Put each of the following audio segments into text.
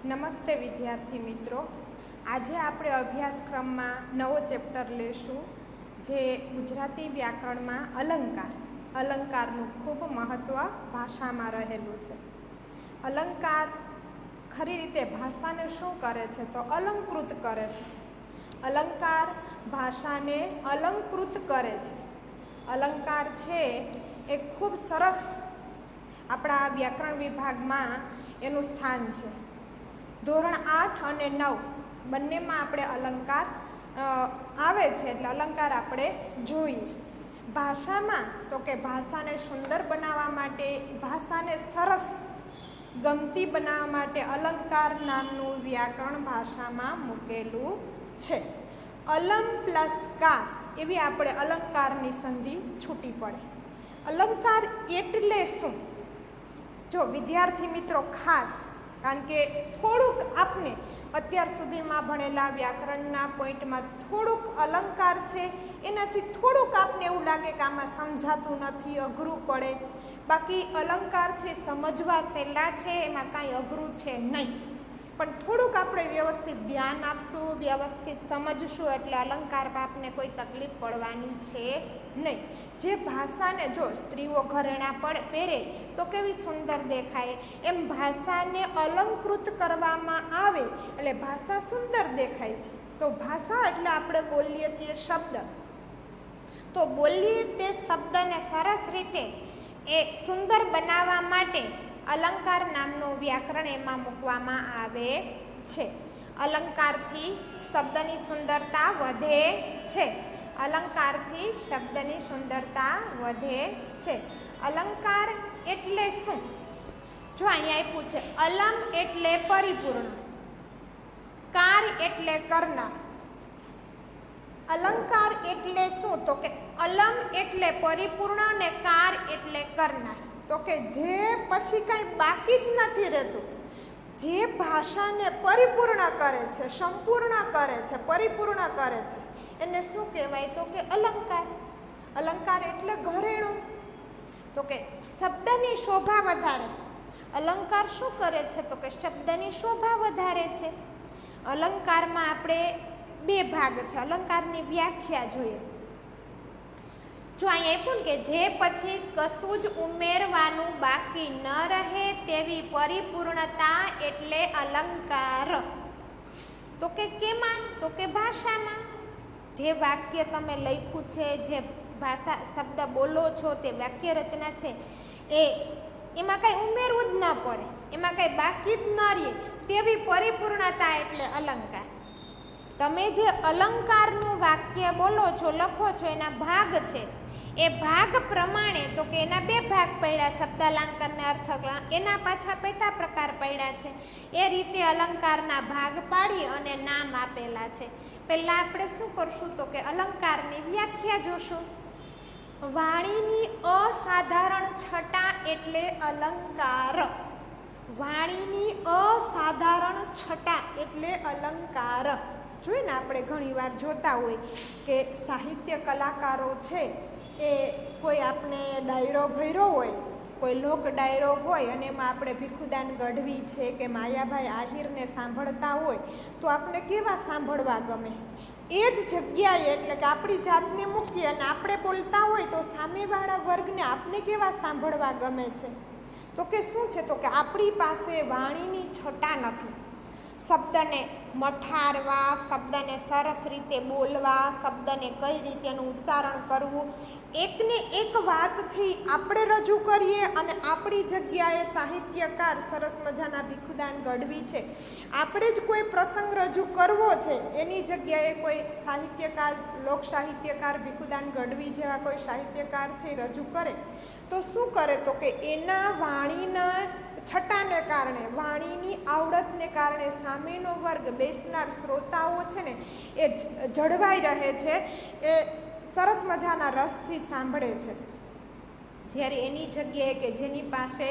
નમસ્તે વિદ્યાર્થી મિત્રો, આજે આપણે અભ્યાસક્રમમાં નવો ચેપ્ટર લેશું જે ગુજરાતી વ્યાકરણમાં અલંકારનું ખૂબ મહત્ત્વ ભાષામાં રહેલું છે. અલંકાર ખરી રીતે ભાષાને શું કરે છે તો અલંકૃત કરે છે. અલંકાર ભાષાને અલંકૃત કરે છે. અલંકાર છે એ ખૂબ સરસ આપણા વ્યાકરણ વિભાગમાં એનું સ્થાન છે. ધોરણ 8 અને 9 બંનેમાં આપણે અલંકાર આવે છે, એટલે અલંકાર આપણે જોઈએ. ભાષામાં તો કે ભાષાને સુંદર બનાવવા માટે, ભાષાને સરસ ગમતી બનાવવા માટે અલંકાર નામનું વ્યાકરણ ભાષામાં મૂકેલું છે. અલમ પ્લસ કાર એવી આપણે અલંકારની સંધિ છૂટી પડે. અલંકાર એટલે શું? જો વિદ્યાર્થી મિત્રો ખાસ, કારણ કે થોડુંક આપને અત્યાર સુધીમાં ભણેલા વ્યાકરણના પોઈન્ટમાં થોડુંક અલંકાર છે, એનાથી થોડુંક આપને એવું લાગે કે આમાં સમજાતું નથી, અઘરું પડે. બાકી અલંકાર છે સમજવા સહેલા છે, એમાં કાંઈ અઘરું છે નહીં. પણ થોડુંક આપણે વ્યવસ્થિત ધ્યાન આપશું, વ્યવસ્થિત સમજશું એટલે અલંકારમાં આપને કોઈ તકલીફ પડવાની છે નહીં. જે ભાષાને, જો સ્ત્રીઓ ઘરેણાં પહેરે તો કેવી સુંદર દેખાય, એમ ભાષાને અલંકૃત કરવામાં આવે એટલે ભાષા સુંદર દેખાય છે. તો ભાષા એટલે આપણે બોલીએ તે શબ્દ, તો બોલીએ તે શબ્દને સરસ રીતે એ સુંદર બનાવવા માટે અલંકાર નામનું વ્યાકરણ એમાં મૂકવામાં આવે છે. અલંકારથી શબ્દની સુંદરતા વધે છે. અલંકારથી શબ્દની સુંદરતા વધે છે. અલંકાર એટલે શું? જો અહીંયા આપ્યું છે, અલમ એટલે પરિપૂર્ણ, કાર એટલે કરનાર. અલંકાર એટલે શું? તો કે અલમ એટલે પરિપૂર્ણ અને કાર એટલે કરનાર. તો કે જે પછી કાંઈ બાકી જ નથી રહેતું, જે ભાષાને પરિપૂર્ણ કરે છે, સંપૂર્ણ કરે છે, પરિપૂર્ણ કરે છે, એને શું કહેવાય? તો કે અલંકાર. અલંકાર એટલે ઘરેણું. તો કે શબ્દની શોભા વધારે. અલંકાર શું કરે છે? તો કે શબ્દની શોભા વધારે છે. અલંકારમાં આપણે બે ભાગ છે. અલંકારની વ્યાખ્યા જોઈએ. જો અહીંયા આપ્યું કે જે પછી કશું જ ઉમેરવાનું બાકી ન રહે તેવી પરિપૂર્ણતા એટલે અલંકાર. તો કે કેમાં? તો કે ભાષામાં. જે વાક્ય તમે લખ્યું છે, જે ભાષા શબ્દ બોલો છો, તે વાક્ય રચના છે, એમાં કાંઈ ઉમેરવું જ ન પડે, એમાં કાંઈ બાકી જ ન રહે તેવી પરિપૂર્ણતા એટલે અલંકાર. તમે જે અલંકારનું વાક્ય બોલો છો, લખો છો, એના ભાગ છે, એ ભાગ પ્રમાણે તો કે એના બે ભાગ પડ્યા, શબ્દાલંકાર ને અર્થાલંકાર, એના પાછા પેટા પ્રકાર પડ્યા છે. એ રીતે અલંકારના ભાગ પાડી અને નામ આપેલા છે. પહેલા આપણે શું કરશું? તો કે અલંકારની વ્યાખ્યા જોશું. વાણીની અસાધારણ છટા એટલે અલંકાર. વાણીની અસાધારણ છટા એટલે અલંકાર. જોઈએ ને, આપણે ઘણીવાર જોતા હોય કે સાહિત્ય કલાકારો છે, એ કોઈ આપણે ડાયરો ભર્યો હોય, કોઈ લોક ડાયરો હોય, અને એમાં આપણે ભીખુદાન ગઢવી છે કે માયાભાઈ આહિરને સાંભળતા હોય તો આપણે કેવા સાંભળવા ગમે. એ જ જગ્યાએ એટલે કે આપણી જાતને મૂકીએ અને આપણે બોલતા હોય તો સામેવાળા વર્ગને આપણે કેવા સાંભળવા ગમે છે? તો કે શું છે? તો કે આપણી પાસે વાણીની છટા નથી. શબ્દને મઠારવા, શબ્દને સરસ રીતે બોલવા, શબ્દને કઈ રીતેનું ઉચ્ચારણ કરવું, એકને એક વાત છે આપણે રજૂ કરીએ અને આપણી જગ્યાએ સાહિત્યકાર સરસ મજાના ભીખુદાન ગઢવી છે, આપણે જ કોઈ પ્રસંગ રજૂ કરવો છે, એની જગ્યાએ કોઈ સાહિત્યકાર, લોક સાહિત્યકાર ભીખુદાન ગઢવી જેવા કોઈ સાહિત્યકાર છે રજૂ કરે તો શું કરે? તો કે એના વાણીના છટાને કારણે, વાણીની આવડતને કારણે સામેનો વર્ગ, બેસનાર શ્રોતાઓ છે ને, એ જળવાઈ રહે છે, એ સરસ મજાના રસથી સાંભળે છે. જ્યારે એની જગ્યાએ કે જેની પાસે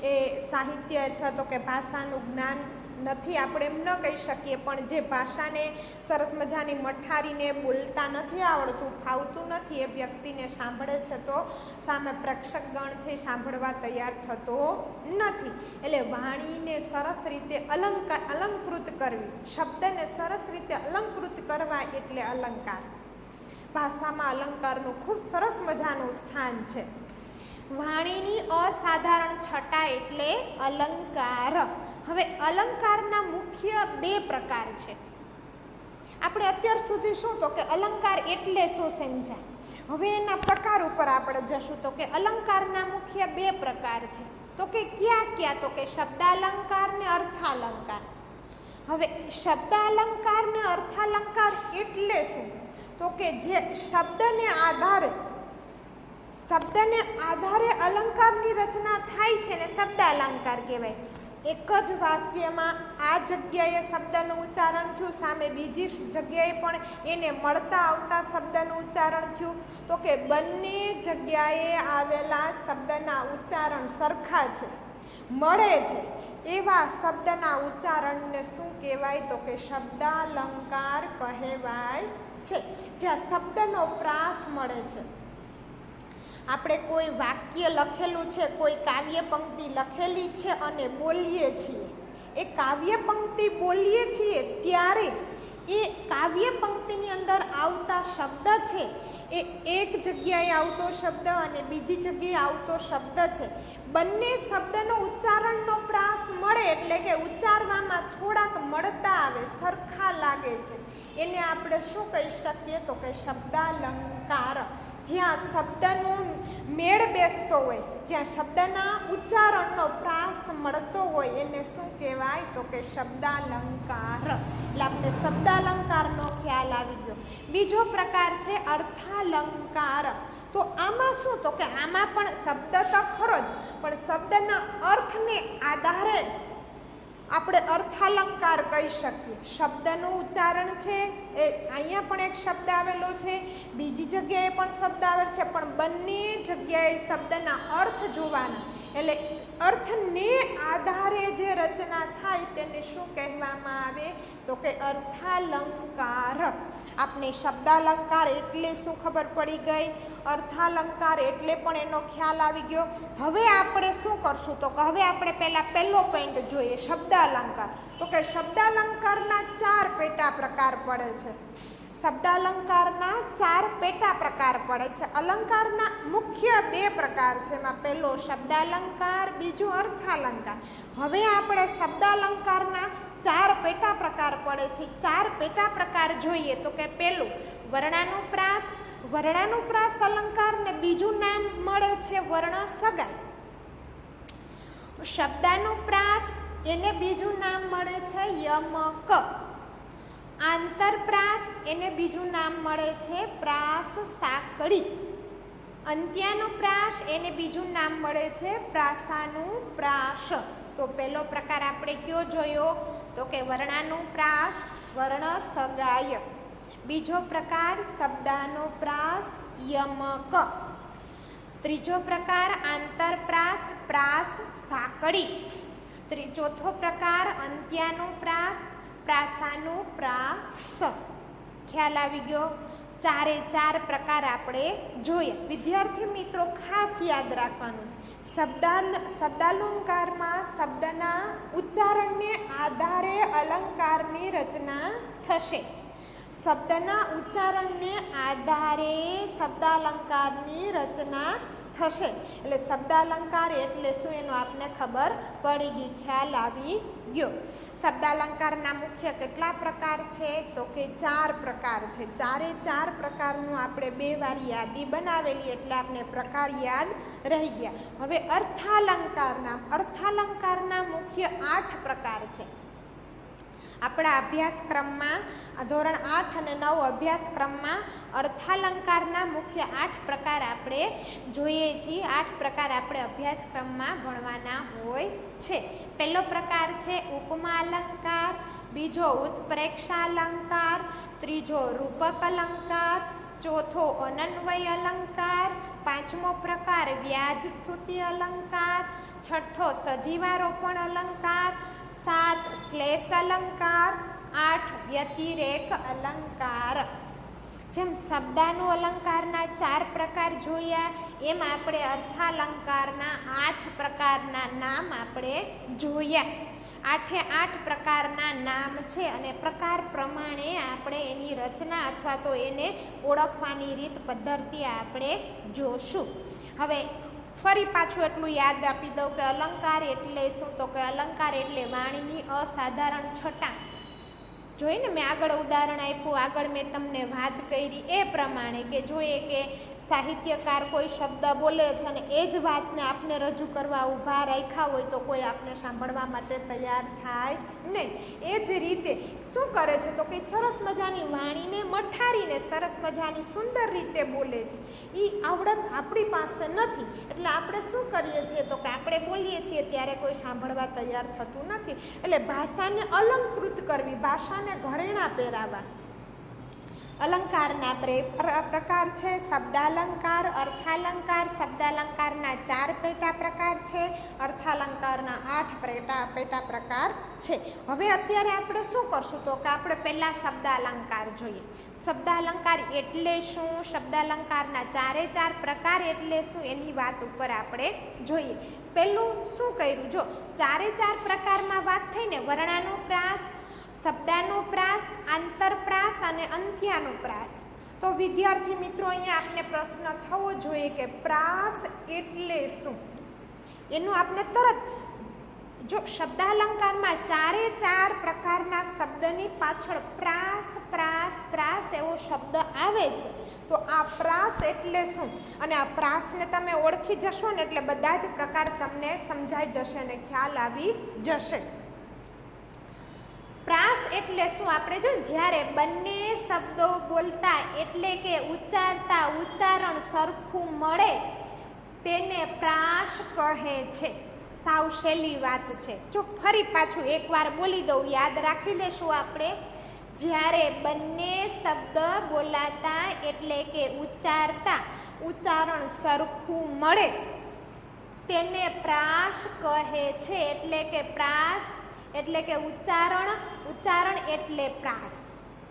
એ સાહિત્ય અથવા તો કે ભાષાનું જ્ઞાન નથી આપણે એમ ન કહી શકીએ, પણ જે ભાષાને સરસ મજાની મઠારીને બોલતા નથી આવડતું, ફાવતું નથી, એ વ્યક્તિને સાંભળે છે તો સામે પ્રેક્ષકગણ છે સાંભળવા તૈયાર થતો નથી. એટલે વાણીને સરસ રીતે અલંકૃત કરવી, શબ્દને સરસ રીતે અલંકૃત કરવા એટલે અલંકાર. ભાષામાં અલંકારનું ખૂબ સરસ મજાનું સ્થાન છે. વાણીની અસાધારણ છટા એટલે અલંકાર. હવે અલંકારના મુખ્ય બે પ્રકાર છે. આપણે અત્યાર સુધી શું તો કે અલંકાર એટલે શું સમજાય. હવે એના પ્રકાર ઉપર આપણે જશું તો કે અલંકારના મુખ્ય બે પ્રકાર છે. તો કે ક્યાં તો કે શબ્દાલંકાર ને અર્થાલંકાર. હવે શબ્દાલંકાર ને અર્થાલંકાર એટલે શું તો કે જે શબ્દને આધારે અલંકારની રચના થાય છે ને શબ્દાલંકાર કહેવાય. એક જ વાક્યમાં આ જગ્યાએ શબ્દનું ઉચ્ચારણ થયું, સામે બીજી જગ્યાએ પણ એને મળતા આવતા શબ્દનું ઉચ્ચારણ થયું, તો કે બંને જગ્યાએ આવેલા શબ્દના ઉચ્ચારણ સરખા છે, મળે છે, એવા શબ્દના ઉચ્ચારણને શું કહેવાય તો કે શબ્દાલંકાર કહેવાય છે. જ્યાં શબ્દનો પ્રાસ મળે છે. આપણે કોઈ વાક્ય લખેલું છે, કોઈ કાવ્ય પંક્તિ લખેલી છે અને બોલીએ છીએ, એ કાવ્ય પંક્તિ બોલીએ છીએ ત્યારે એ કાવ્ય પંક્તિની અંદર આવતા શબ્દ છે એ એક જગ્યાએ આવતો શબ્દ અને બીજી જગ્યાએ આવતો શબ્દ છે, બંને શબ્દનો ઉચ્ચારણનો પ્રાસ મળે એટલે કે ઉચ્ચારવામાં થોડાક મળતા આવે, સરખા લાગે છે, એને આપણે શું કહી શકીએ તો કે શબ્દાલંકાર. જ્યાં શબ્દનો મેળ બેસતો હોય, જ્યાં શબ્દના ઉચ્ચારણનો પ્રાસ મળતો હોય એને શું કહેવાય તો કે શબ્દાલંકાર. એટલે આપણે શબ્દાલંકારનો ખ્યાલ આવી ગયો. બીજો પ્રકાર છે અર્થાલંકાર. તો આમાં શું તો કે આમાં પણ શબ્દ તો ખરો જ, પણ શબ્દના અર્થને આધારે આપણે અર્થાલંકાર કહી શકીએ. શબ્દનું ઉચ્ચારણ છે એ અહીંયા પણ એક શબ્દ આવેલો છે, બીજી જગ્યાએ પણ શબ્દ આવેલો છે, પણ બંને જગ્યાએ શબ્દના અર્થ જોવાના. એટલે અર્થને આધારે જે રચના થાય તેને શું કહેવામાં આવે તો કે અર્થાલંકાર. આપણે શબ્દાલંકાર એટલે શું ખબર પડી ગઈ, અર્થાલંકાર એટલે પણ એનો ખ્યાલ આવી ગયો. હવે આપણે શું કરશું તો કે હવે આપણે પહેલો પોઈન્ટ જોઈએ શબ્દાલંકાર. તો કે શબ્દાલંકારના 4 પેટા પ્રકાર પડે છે. શબ્દાલંકારના 4 પેટા પ્રકાર પડે છે. અલંકારના મુખ્ય 2 પ્રકાર છે, એમાં પહેલો શબ્દાલંકાર, બીજું અર્થાલંકાર. હવે આપણે શબ્દાલંકારના 4 પેટા પ્રકાર પડે છે. 4 પેટા પ્રકાર જોઈએ તો કે પહેલું વર્ણાનુપ્રાસ. વર્ણાનુપ્રાસ અલંકાર ને બીજું નામ મળે છે વર્ણ સગાઈ. શબ્દાનુપ્રાસ એને બીજું નામ મળે છે યમક. આંતરપ્રાસ એને બીજું નામ મળે છે પ્રાસ સાંકળી. અંત્યાનુપ્રાસ એને બીજું નામ મળે છે પ્રાસાનુપ્રાસ. તો પહેલો પ્રકાર આપણે કયો જોયો તો કે વર્ણાનુપ્રાસ, વર્ણ સગાય. બીજો પ્રકાર શબ્દાનુપ્રાસ, યમક. ત્રીજો પ્રકાર આંતરપ્રાસ, પ્રાસ સાંકળી. ચોથો પ્રકાર અંત્યાનુપ્રાસ, પ્રાસાનુપ્રાસ. ખ્યાલ આવી ગયો. 4 પ્રકાર આપણે જોઈએ. વિદ્યાર્થી મિત્રો ખાસ યાદ રાખવાનું છે, શબ્દાલંકારમાં શબ્દના ઉચ્ચારણને આધારે અલંકારની રચના થશે. શબ્દના ઉચ્ચારણને આધારે શબ્દાલંકારની રચના થશે. એટલે શબ્દાલંકાર એટલે શું એનો આપને ખબર પડી ગઈ, ખ્યાલ આવી ગયો. શબ્દાલંકારના મુખ્ય કેટલા પ્રકાર છે તો કે 4 પ્રકાર છે. 4 પ્રકારનું આપણે 2 વાર યાદી બનાવેલી એટલે આપણે પ્રકાર યાદ રહી ગયા. હવે અર્થાલંકારના મુખ્ય 8 પ્રકાર છે. આપણા અભ્યાસક્રમમાં ધોરણ 8 અને 9 અભ્યાસક્રમમાં અર્થાલંકારના મુખ્ય 8 પ્રકાર આપણે જોઈએ છીએ. 8 પ્રકાર આપણે અભ્યાસક્રમમાં ભણવાના હોય છે. પહેલો પ્રકાર છે ઉપમા અલંકાર, બીજો ઉત્પ્રેક્ષાલંકાર, ત્રીજો રૂપક અલંકાર, ચોથો અનન્વય અલંકાર, પાંચમો પ્રકાર વ્યાજ સ્તુતિ અલંકાર, છઠ્ઠો સજીવારોપણ અલંકાર, 7 શ્લેષ અલંકાર, 8 વ્યતિરેક અલંકાર. જેમ શબ્દાનુ અલંકારના 4 પ્રકાર જોયા, એમ આપણે અર્થાલંકારના 8 પ્રકારના નામ આપણે જોયા. 8 પ્રકારના નામ છે અને પ્રકાર પ્રમાણે આપણે એની રચના અથવા તો એને ઓળખવાની રીત પદ્ધતિ આપણે જોશું. હવે ફરી પાછું એટલું યાદ આપી દઉં કે અલંકાર એટલે શું, તો કે અલંકાર એટલે વાણીની અસાધારણ છટા. જોઈને મેં આગળ ઉદાહરણ આપ્યું, આગળ મેં તમને વાત કરી એ પ્રમાણે કે જોઈએ કે સાહિત્યકાર કોઈ શબ્દ બોલે છે અને એ જ વાતને આપને રજૂ કરવા ઊભા રાખ્યા હોય તો કોઈ આપને સાંભળવા માટે તૈયાર થાય નહીં. એ જ રીતે શું કરે છે તો કે સરસ મજાની વાણીને મઠારીને સરસ મજાની સુંદર રીતે બોલે છે. એ આવડત આપણી પાસે નથી એટલે આપણે શું કરીએ છીએ તો કે આપણે બોલીએ છીએ ત્યારે કોઈ સાંભળવા તૈયાર થતું નથી. એટલે ભાષાને અલંકૃત કરવી, ભાષાને ઘરેણા પહેરાવા. અલંકારના પ્રકાર છે શબ્દાલંકાર, અર્થાલંકાર. શબ્દાલંકારના 4 પેટા પ્રકાર છે, અર્થાલંકારના 8 પેટા પ્રકાર છે. હવે અત્યારે આપણે શું કરશું તો કે આપણે પહેલા શબ્દાલંકાર જોઈએ. શબ્દાલંકાર એટલે શું, શબ્દાલંકારના 4 પ્રકાર એટલે શું, એની વાત ઉપર આપણે જોઈએ. પહેલું શું કર્યું, જો 4 પ્રકારમાં વાત થઈને વર્ણાનુપ્રાસ, શબ્દાનુપ્રાસ, આંતરપ્રાસ અને અંત્યાનુપ્રાસ. તો વિદ્યાર્થી મિત્રો અહીંયા આપને પ્રશ્ન થવો જોઈએ કે પ્રાસ એટલે શું, એનું આપણે તરત જો શબ્દાલંકારમાં 4 પ્રકારના શબ્દની પાછળ પ્રાસ પ્રાસ પ્રાસ એવો શબ્દ આવે છે તો આ પ્રાસ એટલે શું અને આ પ્રાસને તમે ઓળખી જશો ને એટલે બધા જ પ્રકાર તમને સમજાઈ જશે અને ખ્યાલ આવી જશે. પ્રાસ એટલે શું આપણે જો જ્યારે બંને શબ્દો બોલતા એટલે કે ઉચ્ચારતા ઉચ્ચારણ સરખું મળે તેને પ્રાસ કહે છે. સાવ સહેલી વાત છે. જો ફરી પાછું એકવાર બોલી દઉં, યાદ રાખી લેશું આપણે. જ્યારે બંને શબ્દ બોલાતા એટલે કે ઉચ્ચારતા ઉચ્ચારણ સરખું મળે તેને પ્રાસ કહે છે. એટલે કે પ્રાસ એટલે કે ઉચ્ચારણ એટલે પ્રાસ.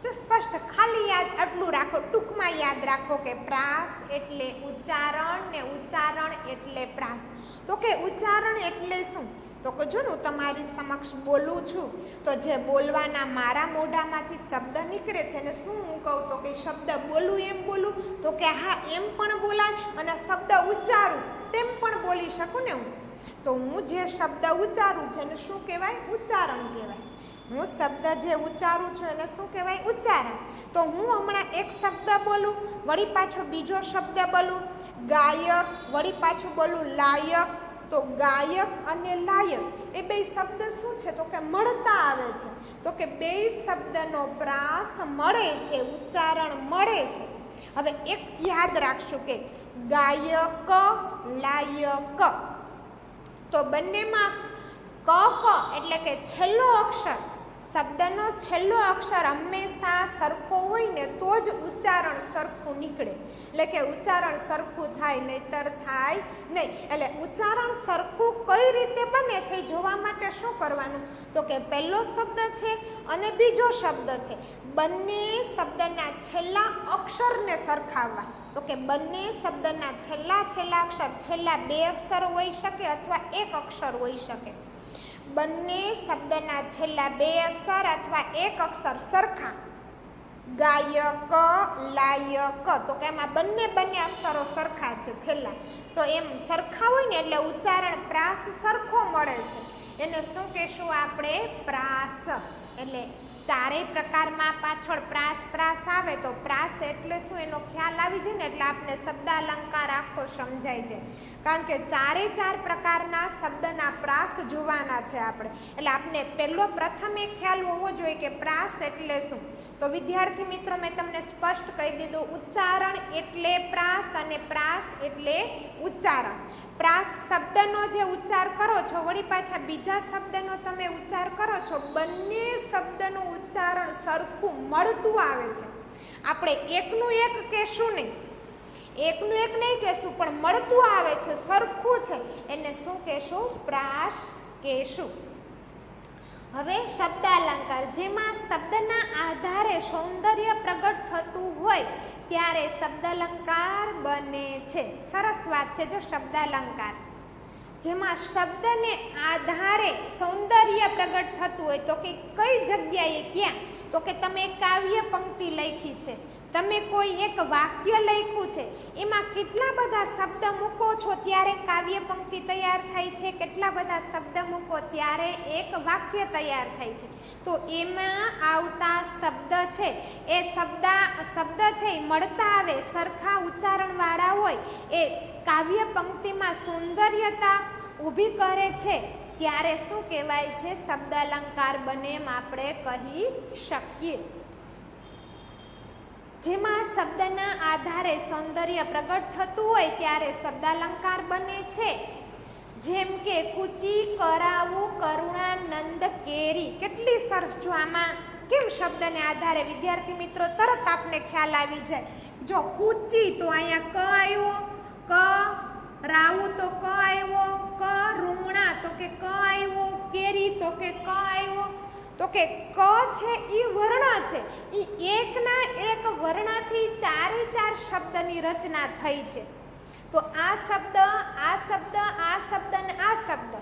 જો સ્પષ્ટ ખાલી યાદ આટલું રાખો, ટૂંકમાં યાદ રાખો કે પ્રાસ એટલે ઉચ્ચારણ ને ઉચ્ચારણ એટલે પ્રાસ. તો કે ઉચ્ચારણ એટલે શું તો કે જો હું તમારી સમક્ષ બોલું છું તો જે બોલવાના મારા મોઢામાંથી શબ્દ નીકળે છે ને શું હું કહું તો કે શબ્દ બોલું એમ બોલું તો કે હા એમ પણ બોલાય અને શબ્દ ઉચ્ચારું તેમ પણ બોલી શકું ને હું. તો હું જે શબ્દ ઉચ્ચારું છું એને શું કહેવાય, ઉચ્ચારણ કહેવાય. હું શબ્દ જે ઉચ્ચારું છું એને શું કહેવાય, ઉચ્ચારણ. તો હું હમણાં એક શબ્દ બોલું, વળી પાછો બીજો શબ્દ બોલું ગાયક, વળી પાછું બોલું લાયક, તો ગાયક અને લાયક એ બે શબ્દ શું છે તો કે મળતા આવે છે. તો કે બે શબ્દનો પ્રાસ મળે છે, ઉચ્ચારણ મળે છે. હવે એક યાદ રાખશું કે ગાયક લાયક તો બંનેમાં ક એટલે કે છેલ્લો અક્ષર, શબ્દનો છેલ્લો અક્ષર હંમેશા સરખો હોય ને તો જ ઉચ્ચારણ સરખું નીકળે. એટલે કે ઉચ્ચારણ સરખું થાય નહીતર થાય નહીં. એટલે ઉચ્ચારણ સરખું કઈ રીતે બને છે એ જોવા માટે શું કરવાનું તો કે પહેલો શબ્દ છે અને બીજો શબ્દ છે, બંને શબ્દના છેલ્લા અક્ષરને સરખાવવા. તો કે બંને શબ્દના છેલ્લા અક્ષર, છેલ્લા 2 અક્ષર હોઈ શકે અથવા 1 અક્ષર હોઈ શકે. બંને શબ્દના છેલ્લા 2 અક્ષર અથવા 1 અક્ષર સરખા, ગાયક લાયક, તો કે એમાં બંને અક્ષરો સરખા છે છેલ્લા. તો એમ સરખા હોય ને એટલે ઉચ્ચારણ પ્રાસ સરખો મળે છે. એને શું કહેશું આપણે, પ્રાસ. એટલે 4 પ્રકારમાં પાછળ પ્રાસ આવે તો પ્રાસ એટલે શું એનો ખ્યાલ આવી જાય ને એટલે આપણે શબ્દ અલંકાર આખો સમજાઈ જાય. કારણ કે 4 પ્રકારના શબ્દના પ્રાસ જોવાના છે આપણે. એટલે આપણે પ્રથમ એ ખ્યાલ હોવો જોઈએ કે પ્રાસ એટલે શું. તો વિદ્યાર્થી મિત્રો મેં તમને સ્પષ્ટ કહી દીધું, ઉચ્ચારણ એટલે પ્રાસ અને પ્રાસ એટલે ઉચ્ચારણ. પ્રાસ શબ્દનો જે ઉચ્ચાર કરો છો વળી પાછા બીજા શબ્દનો તમે ઉચ્ચાર કરો છો, બંને શબ્દનું ઉચ્ચારણ સરખું મળતું આવે છે. આપણે એકનું એક કહેશું નહીં, એકનું એક નહીં કહેશું પણ મળતું આવે છે, સરખું છે, એને શું કહેશું, પ્રાસ કહેશું. હવે શબ્દાલંકાર, જેમાં શબ્દના આધારે સૌંદર્ય પ્રગટ થતું હોય ત્યારે શબ્દાલંકાર બને છે. સરસ વાત છે. જો શબ્દાલંકાર જેમાં શબ્દને આધારે સૌંદર્ય પ્રગટ થતું હોય તો કે કઈ જગ્યાએ, ક્યાં? તો કે તમે કાવ્ય પંક્તિ લખી છે, તમે કોઈ એક વાક્ય લખ્યું છે, એમાં કેટલા બધા શબ્દ મૂકો છો ત્યારે કાવ્ય પંક્તિ તૈયાર થાય છે, કેટલા બધા શબ્દ મૂકો ત્યારે એક વાક્ય તૈયાર થાય છે. તો એમાં આવતા શબ્દ છે એ શબ્દ છે એ મળતા આવે, સરખા ઉચ્ચારણવાળા હોય, એ કાવ્ય પંક્તિમાં સૌંદર્યતા ઊભી કરે છે ત્યારે શું કહેવાય છે? શબ્દાલંકાર બને એમ આપણે કહી શકીએ. જેમાં શબ્દના આધારે સૌંદર્ય પ્રગટ થતું હોય ત્યારે શબ્દાલંકાર બને છે. જેમ કે કૂચી કરાવું કરુણાનંદ કેરી. કેટલી સરસ! જો આમાં કેમ શબ્દને આધારે વિદ્યાર્થી મિત્રો તરત આપને ખ્યાલ આવી જાય. જો કૂચી તો અહીંયા ક આવ્યો, ક રાવું તો ક આવ્યો, ક રૂંગણા તો કે ક આવ્યો, કેરી તો કે ક આવ્યો. તો કે ક છે એ વર્ણ છે, એ એકના એક વર્ણથી ચારે ચાર શબ્દની રચના થઈ છે. તો આ શબ્દ, આ શબ્દ, આ શબ્દ અને આ શબ્દ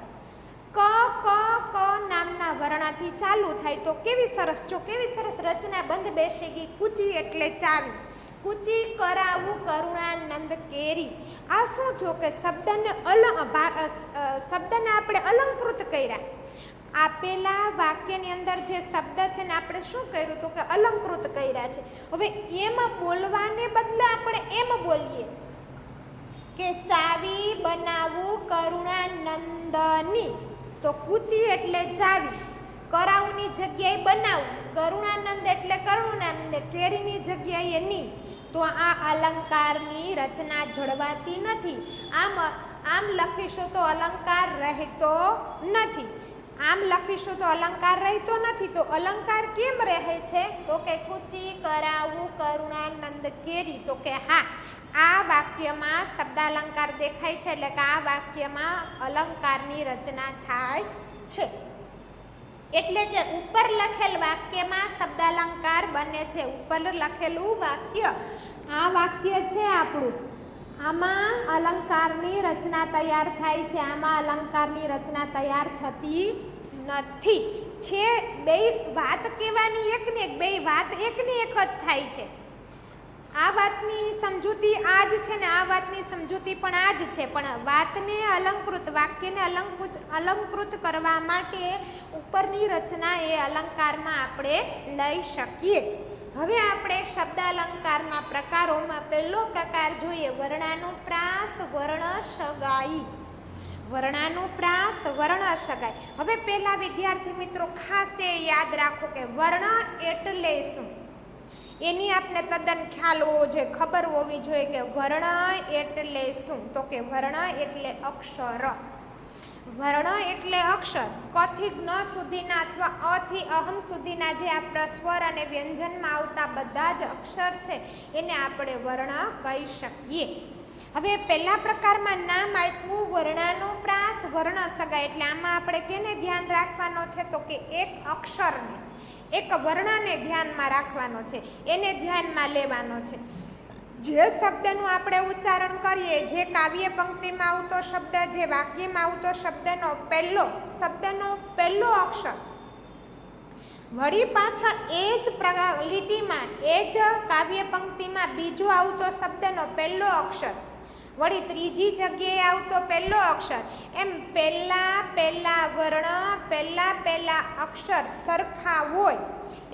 ક ક ક નામના વર્ણથી ચાલુ થાય. તો કેવી સરસ! જો કેવી સરસ રચના બંધ બેસી ગઈ. કૂચી એટલે ચાવી, કૂચી કરાવું કરુણાનંદ કેરી. આ શું થયું કે શબ્દને આપણે અલંકૃત કર્યા. આપેલા વાક્યની અંદર જે શબ્દ છે ને આપણે શું કર્યું? તો કે અલંકૃત કર્યા છે. હવે એમ બોલવાને બદલે આપણે એમ બોલીએ કે ચાવી બનાવું કરુણાનંદની. તો કૂચી એટલે ચાવી, કરાવુની જગ્યાએ બનાવું, કરુણાનંદ એટલે કરુણાનંદ, કેરીની જગ્યાએ ની. તો આ અલંકારની રચના જળવાતી નથી. આમ લખીશું તો અલંકાર રહેતો નથી. આમ લખીશું તો અલંકાર રહેતો નથી. તો અલંકાર કેમ રહે છે? તો કે કૂચી કરાવું કરુણાનંદ કેરી. તો કે હા, આ વાક્યમાં શબ્દાલંકાર દેખાય છે, એટલે કે આ વાક્યમાં અલંકારની રચના થાય છે. એટલે કે ઉપર લખેલ વાક્યમાં શબ્દાલંકાર બને છે. ઉપર લખેલું વાક્ય, આ વાક્ય છે આપણું, આમાં અલંકારની રચના તૈયાર થાય છે. આમાં અલંકારની રચના તૈયાર થતી નથી. છે બે વાત કહેવાની એકની એક, બે વાત એકની એક જ થાય છે. આ વાતની સમજૂતી આ જ છે ને આ વાતની સમજૂતી પણ આ જ છે. પણ વાતને અલંકૃત, વાક્યને અલંકૃત કરવા માટે ઉપરની રચના એ અલંકારમાં આપણે લઈ શકીએ. હવે આપણે શબ્દ અલંકારના પ્રકારોમાં પહેલો પ્રકાર જોઈએ, વર્ણાનુપ્રાસ વર્ણસગાઈ. વર્ણાનુપ્રાસ વર્ણસગાઈ. હવે પહેલા વિદ્યાર્થી મિત્રો ખાસ એ યાદ રાખો કે વર્ણ એટલે શું, એની આપણે તદ્દન ખ્યાલ હોવો જોઈએ, ખબર હોવી જોઈએ કે વર્ણ એટલે શું. તો કે વર્ણ એટલે અક્ષર. વર્ણ એટલે અક્ષર. ક થી જ્ઞ સુધીના અથવા અ થી અહમ સુધીના જે આપણા સ્વર અને વ્યંજનમાં આવતા બધા જ અક્ષર છે એને આપણે વર્ણ કહી શકીએ. હવે પહેલા પ્રકારમાં નામ આપ્યું વર્ણાનુપ્રાસ વર્ણસગાઈ. એટલે આમાં આપણે કેને ધ્યાન રાખવાનો છે? તો કે એક અક્ષરને, એક વર્ણને ધ્યાનમાં રાખવાનો છે, એને ધ્યાનમાં લેવાનો છે. જે શબ્દનું આપણે ઉચ્ચારણ કરીએ, જે કાવ્ય પંક્તિમાં આવતો શબ્દ, જે વાક્યમાં આવતો શબ્દનો પહેલો અક્ષર, વળી પાછા એ જ લીટીમાં, એ જ કાવ્ય પંક્તિમાં બીજો આવતો શબ્દનો પહેલો અક્ષર, વળી ત્રીજી જગ્યાએ આવતો પહેલો અક્ષર, એમ પહેલા વર્ણ, પહેલા અક્ષર સરખા હોય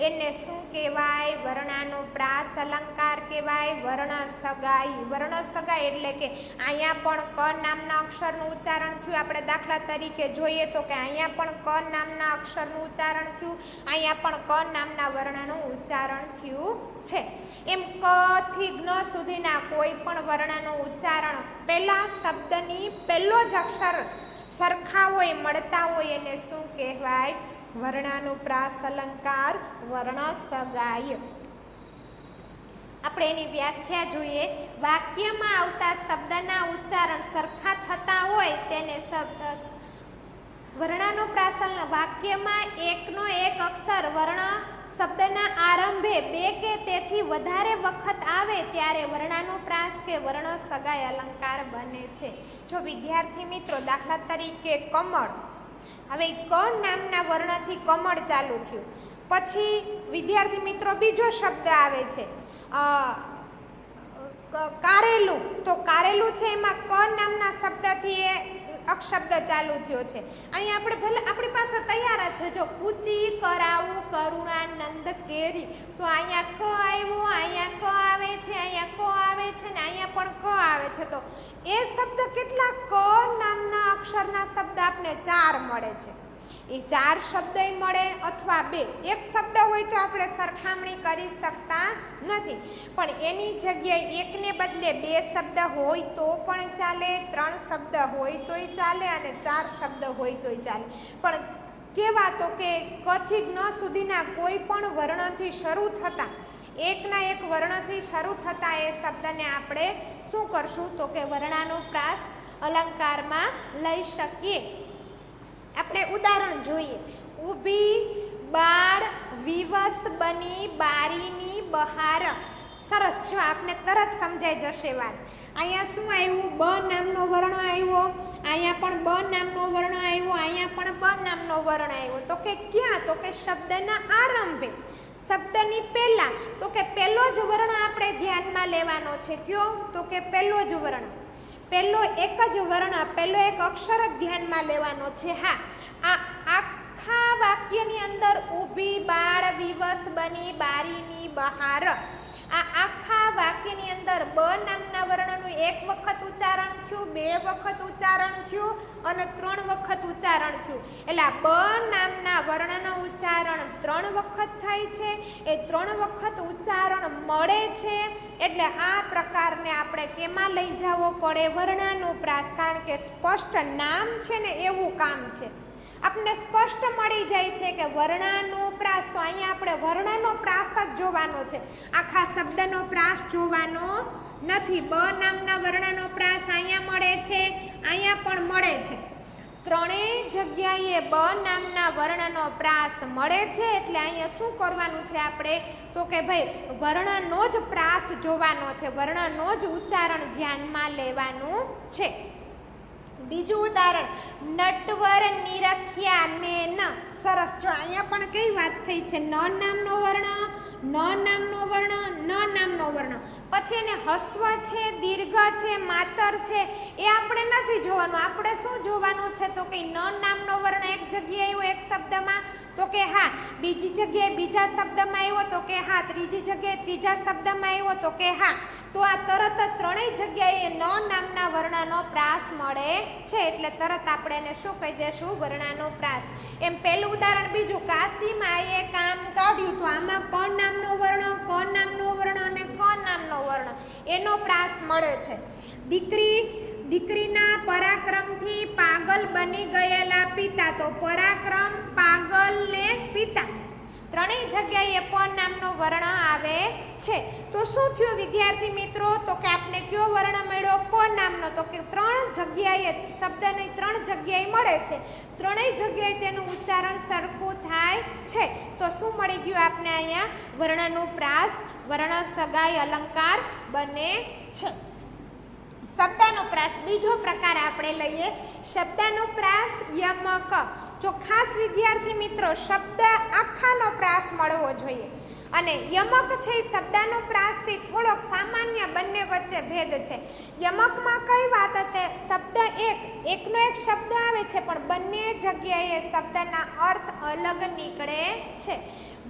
એને શું કહેવાય? વર્ણાનુપ્રાસ અલંકાર કહેવાય, વર્ણસગાઈ. વર્ણસગાઈ એટલે કે અહીંયા પણ ક નામના અક્ષરનું ઉચ્ચારણ થયું. આપણે દાખલા તરીકે જોઈએ તો કે અહીંયા પણ ક નામના અક્ષરનું ઉચ્ચારણ થયું, અહીંયા પણ ક નામના વર્ણનું ઉચ્ચારણ થયું છે. એમ ક થી જ્ઞ સુધીના કોઈ પણ વર્ણનું ઉચ્ચારણ પહેલા શબ્દની પહેલો જ અક્ષર સરખા હોય, મળતા હોય એને શું કહેવાય? વર્ણાનુપ્રાસ અલંકાર, વર્ણસગાઈ. આપણે એની વ્યાખ્યા જોઈએ. વાક્યમાં આવતા શબ્દના ઉચ્ચારણ સરખા થતા હોય તેને વર્ણાનુપ્રાસ વાક્યમાં એકનો એક અક્ષર વર્ણ શબ્દના આરંભે બે કે તેથી વધારે વખત આવે ત્યારે વર્ણાનુપ્રાસ કે વર્ણ સગાઈ અલંકાર બને છે. જો વિદ્યાર્થી મિત્રો દાખલા તરીકે કમળ, હવે ક નામના વર્ણથી કમળ ચાલુ થયું, પછી વિદ્યાર્થી મિત્રો બીજો શબ્દ આવે છે કારેલું, તો કારેલું છે એમાં ક નામના શબ્દથી એ અક્ષબ્દ ચાલુ થયો છે. અહીંયા આપણે ભલે આપણી પાસે તૈયાર જ છે, જો પૂચી કરાવું કરુણાનંદ કેરી, તો અહીંયા ક આવ્યો, અહીંયા ક આવે છે, અહીંયા ક આવે છે ને અહીંયા પણ ક આવે છે. તો એ શબ્દ કેટલા ક નામના અક્ષરના શબ્દ આપણે 4 મળે છે. એ 4 શબ્દ મળે અથવા 2, એક શબ્દ હોય તો આપણે સરખામણી કરી શકતા નથી, પણ એની જગ્યાએ એકને બદલે 2 શબ્દ હોય તો પણ ચાલે, 3 શબ્દ હોય તોય ચાલે અને 4 શબ્દ હોય તોય ચાલે. પણ કેવા તો કે ક થી જ્ઞ સુધીના કોઈ પણ વર્ણથી શરૂ થતા, એકના એક વર્ણથી શરૂ થતા એ શબ્દને આપણે શું કરશું તો કે વર્ણાનુપ્રાસ અલંકારમાં લઈ શકીએ. આપણે ઉદાહરણ જોઈએ. ઊભી, બાળ, વિવશ બની, બારીની બહાર. સરસ, જો આપણે તરત સમજાઈ જશે વાત. અહીંયા શું આવ્યું? બ નામનો વર્ણ આવ્યો, અહીંયા પણ બ નામનો વર્ણ આવ્યો, અહીંયા પણ બ નામનો વર્ણ આવ્યો. તો કે ક્યાં? તો કે શબ્દના આરંભે, શબ્દની પહેલા. તો કે પહેલો જ વર્ણ આપણે ધ્યાનમાં લેવાનો છે. કયો? તો કે પહેલો જ વર્ણ, પહેલો એક જ વર્ણ, પહેલો એક અક્ષર જ ધ્યાનમાં લેવાનો છે. હા, આ આખા વાક્યની અંદર ઊભી, બાળ, વિવશ બની, બારીની બહાર, આ આખા વાક્યની અંદર બ નામના વર્ણનું 1 વખત ઉચ્ચારણ થયું, 2 વખત ઉચ્ચારણ થયું અને 3 વખત ઉચ્ચારણ થયું. એટલે આ બ નામના વર્ણનું ઉચ્ચારણ 3 વખત થાય છે. એ 3 વખત ઉચ્ચારણ મળે છે. એટલે આ પ્રકારને આપણે કેમાં લઈ જવો પડે? વર્ણાનુપ્રાસ. કારણ કે સ્પષ્ટ નામ છે ને એવું કામ છે. આપણને સ્પષ્ટ મળી જાય છે કે વર્ણાનુપ્રાસ, તો અહીંયા આપણે વર્ણનો પ્રાસ જ જોવાનો છે, આખા શબ્દનો પ્રાસ જોવાનો નથી. બ નામના વર્ણનો પ્રાસ અહીંયા મળે છે, અહીંયા પણ મળે છે. ત્રણેય જગ્યાએ બ નામના વર્ણનો પ્રાસ મળે છે. એટલે અહીંયા શું કરવાનું છે આપણે? તો કે ભાઈ વર્ણનો જ પ્રાસ જોવાનો છે, વર્ણનો જ ઉચ્ચારણ ધ્યાનમાં લેવાનું છે. બીજું ઉદાહરણ, નટવર નિરખ્યા ને ન. સરસ, જો અહીંયા પણ કઈ વાત થઈ છે? ન નામનો વર્ણ, ન નામનો વર્ણ, ન નામનો વર્ણ. પછી એને હસ્વ છે, દીર્ઘ છે, માતર છે, એ આપણે નથી જોવાનું. આપણે શું જોવાનું છે? તો કે ન નામનો વર્ણ એક જગ્યાએ આવ્યો એક શબ્દમાં, તો કે હા. બીજી જગ્યાએ બીજા શબ્દમાં આવ્યો, તો કે હા. ત્રીજી જગ્યાએ ત્રીજા શબ્દમાં આવ્યો, તો કે હા. તો આ તરત જ ત્રણેય જગ્યાએ ન નામના વર્ણનો પ્રાસ મળે છે. એટલે તરત આપણે એને શું કહી દેશું? વર્ણાનુપ્રાસ. એમ પહેલું ઉદાહરણ. બીજું, કાશીમાએ કામ કાઢ્યું, તો આમાં ક નામનો વર્ણ, ક નામનો વર્ણ અને ક નામનો વર્ણ એનો પ્રાસ મળે છે. દીકરીના પરાક્રમથી પાગલ બની ગયેલા પિતા, તો પરાક્રમ, પાગલ ને પિતા, ત્રણેય જગ્યાએ પ નામનો વર્ણ આવે છે. તો શું થયું વિદ્યાર્થી મિત્રો? તો કે આપણે કયો વર્ણ મળ્યો? પ નામનો. તો કે 3 જગ્યાએ શબ્દની 3 જગ્યાએ મળે છે, ત્રણેય જગ્યાએ તેનું ઉચ્ચારણ સરખું થાય છે. તો શું મળી ગયું આપણે અહીંયા? વર્ણાનુપ્રાસ, વર્ણ સગાઈ અલંકાર બને છે. શબ્દાનુપ્રાસ બીજો પ્રકાર આપણે લઈએ. શબ્દાનુપ્રાસ યમક. જો ખાસ વિદ્યાર્થી મિત્રો શબ્દ આખાનો પ્રાસ મળવો જોઈએ, અને યમક છે એ શબ્દાનુપ્રાસથી થોડોક સામાન્ય બંને વચ્ચે ભેદ છે. યમકમાં કઈ વાત હતી? શબ્દ એકનો એક શબ્દ આવે છે, પણ બંને જગ્યાએ શબ્દના અર્થ અલગ નીકળે છે.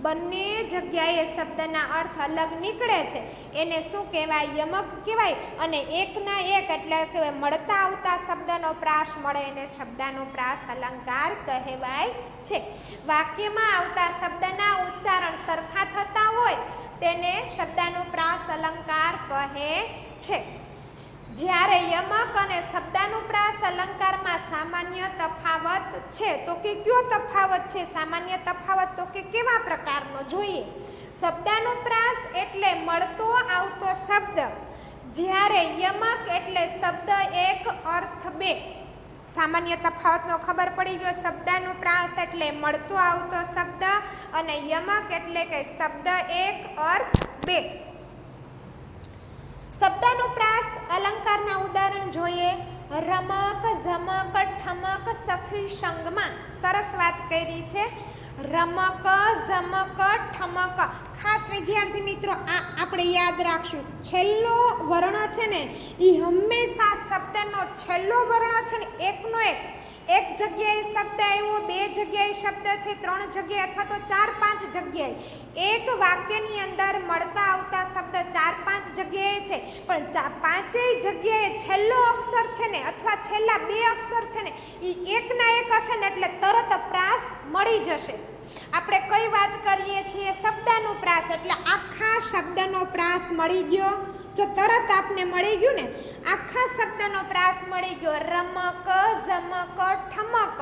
બંને જગ્યાએ શબ્દના અર્થ અલગ નીકળે છે. એને શું કહેવાય? યમક કહેવાય. અને એકના એક એટલે કે મળતા આવતા શબ્દનો પ્રાસ મળે એને શબ્દાનુપ્રાસ અલંકાર કહેવાય છે. વાક્યમાં આવતા શબ્દના ઉચ્ચારણ સરખા થતા હોય તેને શબ્દાનુપ્રાસ અલંકાર કહે છે. જ્યારે યમક અને શબ્દાનુપ્રાસ અલંકારમાં સામાન્ય તફાવત છે. તો કે કયો તફાવત છે? સામાન્ય તફાવત તો કે કેવા પ્રકારનો? જોઈએ. શબ્દાનુપ્રાસ એટલે મળતો આવતો શબ્દ, જ્યારે યમક એટલે શબ્દ એક અર્થ બે. સામાન્ય તફાવતનો ખબર પડી ગયો. શબ્દાનુપ્રાસ એટલે મળતો આવતો શબ્દ અને યમક એટલે કે શબ્દ એક અર્થ બે. શબ્દાનુપ્રાસ અલંકારના ઉદાહરણ જોઈએ. રમક, ઝમક, ઠમક, સખી સંગમાં. સરસ વાત કરી છે. રમક, ઝમક, ઠમક. ખાસ વિદ્યાર્થી મિત્રો આ આપણે યાદ રાખશું. છેલ્લો વર્ણ છે ને એ હંમેશા શબ્દનો છેલ્લો વર્ણ છે ને એકનો એક જગ્યાએ શબ્દ આવ્યો, બે જગ્યાએ શબ્દ છે, ત્રણ જગ્યાએ અથવા તો 4-5 જગ્યાએ એક વાક્યની અંદર મળતા આવતા શબ્દ 4-5 જગ્યાએ છે, પણ પાંચેય જગ્યાએ છેલ્લો અક્ષર છે ને અથવા છેલ્લા બે અક્ષર છે ને એ એકના એક હશે ને એટલે તરત પ્રાસ મળી જશે. આપણે કઈ વાત કરીએ છીએ? શબ્દાનુપ્રાસ એટલે આખા શબ્દનો પ્રાસ મળી ગયો. જો તરત આપને મળી ગયું ને આખા શબ્દનો પ્રાસ મળી ગયો. રમક, ઝમક, ઠમક.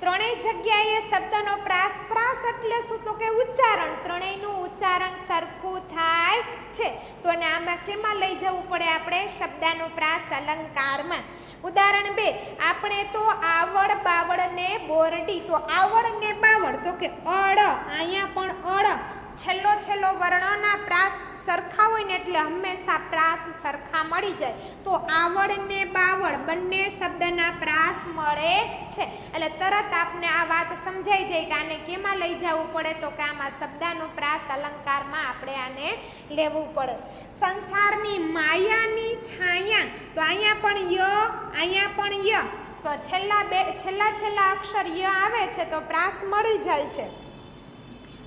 ત્રણેય જગ્યાએ શબ્દનો પ્રાસ. પ્રાસ એટલે શું? તો કે ઉચ્ચારણ. ત્રણેયનું ઉચ્ચારણ સરખું થાય છે. તો ને આમાં કેમાં લઈ જવું પડે આપણે? શબ્દાનુપ્રાસ અલંકારમાં. ઉદાહરણ 2, આપણે તો આવડ, બાવડ ને બોરડી. તો આવડ ને બાવડ તો કે અડ, અહીંયા પણ અડ. છેલ્લો વર્ણના પ્રાસ સરખા હોય ને એટલે હંમેશા પ્રાસ સરખા મળી જાય. તો આવડ ને બાવડ બંને શબ્દના પ્રાસ મળે છે. એટલે તરત આપને આ વાત સમજાઈ જાય કે આને કેમાં લઈ જવું પડે? તો કે આમાં શબ્દાનુપ્રાસ અલંકારમાં આપણે આને લેવું પડે. સંસારની માયાની છાયા. તો અહીંયા પણ ય, અહીંયા પણ ય. તો છેલ્લા અક્ષર ય આવે છે તો પ્રાસ મળી જાય છે.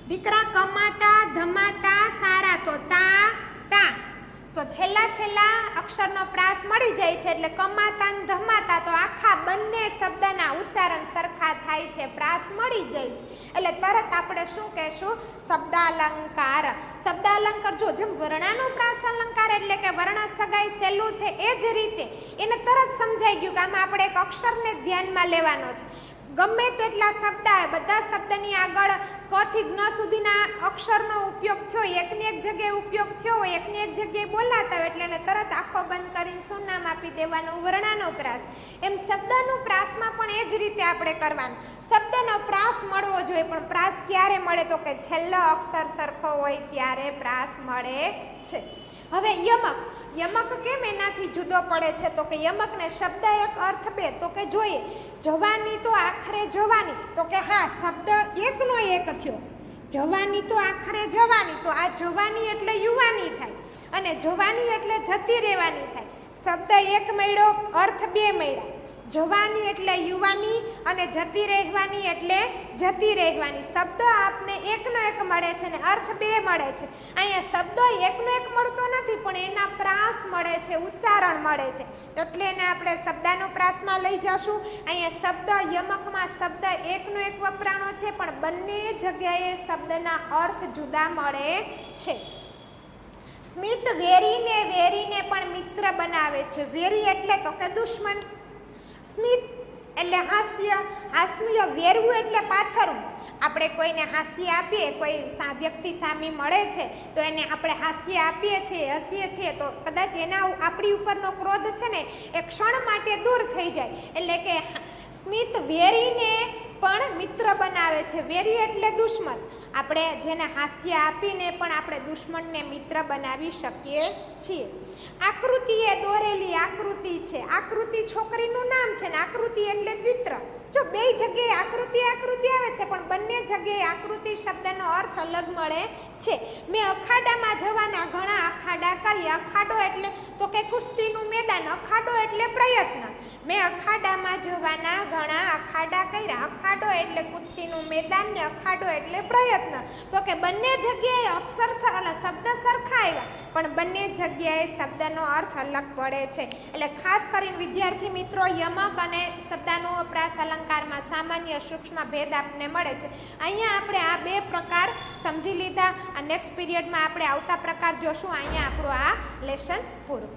દીકરા કમાતા, ધમાતા, સારા. તો તા, તા. તો છેલ્લા અક્ષરનો પ્રાસ મળી જાય છે એટલે કમાતા ને ધમાતા. તો આખા બંને શબ્દના ઉચ્ચારણ સરખા થાય છે, પ્રાસ મળી જાય છે. એટલે તરત આપણે શું કહેશું? શબ્દાલંકાર. શબ્દાલંકાર જો જેમ વર્ણાનુપ્રાસ અલંકાર એટલે કે વર્ણ સગાઈ સહેલું છે એ જ રીતે એને તરત સમજાઈ ગયું કે આમાં આપણે એક અક્ષરને ધ્યાનમાં લેવાનો છે. ગમે તેટલા શબ્દ આવે, બધા શબ્દની આગળ ક થી જ્ઞ સુધીના અક્ષરનો ઉપયોગ થયો, એકની એક જગ્યાએ ઉપયોગ થયો હોય, એકની એક જગ્યાએ બોલાતા હોય એટલે એને તરત આખો બંધ કરીને શું નામ આપી દેવાનું? વર્ણાનુપ્રાસ. એમ શબ્દાનુપ્રાસમાં પણ એ જ રીતે આપણે કરવાનું. શબ્દનો પ્રાસ મળવો જોઈએ, પણ પ્રાસ ક્યારે મળે? તો કે છેલ્લો અક્ષર સરખો હોય ત્યારે પ્રાસ મળે છે. હવે યમક કેમ એનાથી જુદો પડે છે? તો કે યમકને શબ્દ એક અર્થ બે. તો કે જોઈએ જવાની તો આખરે જવાની. તો કે હા શબ્દ એકનો એક થયો. જવાની તો આખરે જવાની. તો આ જવાની એટલે યુવાની થાય અને જવાની એટલે જતી રહેવાની થાય. શબ્દ એક મળ્યો, અર્થ બે મળ્યા. જવાની એટલે યુવાની અને જતી રહેવાની એટલે જતી રહેવાની. શબ્દ આપને એકનો એક મળે છે ને અર્થ બે મળે છે. અહીંયા શબ્દ એકનો એક મળતો નથી પણ એના પ્રાસ મળે છે, ઉચ્ચારણ મળે છે. એટલે એને આપણે શબ્દાનુપ્રાસમાં લઈ જશું. અહીંયા શબ્દ યમકમાં શબ્દ એકનો એક વપરાણો છે પણ બંને જગ્યાએ શબ્દના અર્થ જુદા મળે છે. સ્મિત વેરીને પણ મિત્ર બનાવે છે. વેરી એટલે તો કે દુશ્મન. સ્મિત એટલે હાસ્ય. વેરવું એટલે પાથરવું. આપણે કોઈને હાસ્ય આપીએ, કોઈ વ્યક્તિ સામે મળે છે તો એને આપણે હાસ્ય આપીએ છીએ, હસીએ છીએ તો કદાચ એના આપણી ઉપરનો ક્રોધ છે ને એ ક્ષણ માટે દૂર થઈ જાય. એટલે કે સ્મિત વેરીને પણ મિત્ર બનાવે છે. વેરી એટલે દુશ્મન. આપણે જેને હાસ્ય આપીને પણ આપણે દુશ્મનને મિત્ર બનાવી શકીએ છીએ. આકૃતિ એ દોરેલી આકૃતિ છે. આકૃતિ છોકરીનું નામ છે ને આકૃતિ એટલે ચિત્ર. જો બે જગ્યાએ આકૃતિ આવે છે પણ બંને જગ્યાએ આકૃતિ શબ્દનો અર્થ અલગ મળે છે. મેં અખાડામાં જવાના ઘણા અખાડા કર્યા. અખાડો એટલે તો કે કુસ્તીનું મેદાન. અખાડો એટલે પ્રયત્ન. મેં અખાડામાં જવાના ઘણા અખાડા કર્યા. અખાડો એટલે કુસ્તીનું મેદાન ને અખાડો એટલે પ્રયત્ન. તો કે બંને જગ્યાએ શબ્દ સરખા આવ્યા પણ બંને જગ્યાએ શબ્દનો અર્થ અલગ પડે છે. એટલે ખાસ કરીને વિદ્યાર્થી મિત્રો યમક અને શબ્દાનુપ્રાસ અલંકારમાં સામાન્ય સૂક્ષ્મ ભેદ આપને મળે છે. અહીંયા આપણે આ બે પ્રકાર સમજી લીધા. આ નેક્સ્ટ પીરિયડમાં આપણે આવતા પ્રકાર જોશું. અહીંયા આપણું આ લેસન પૂરું.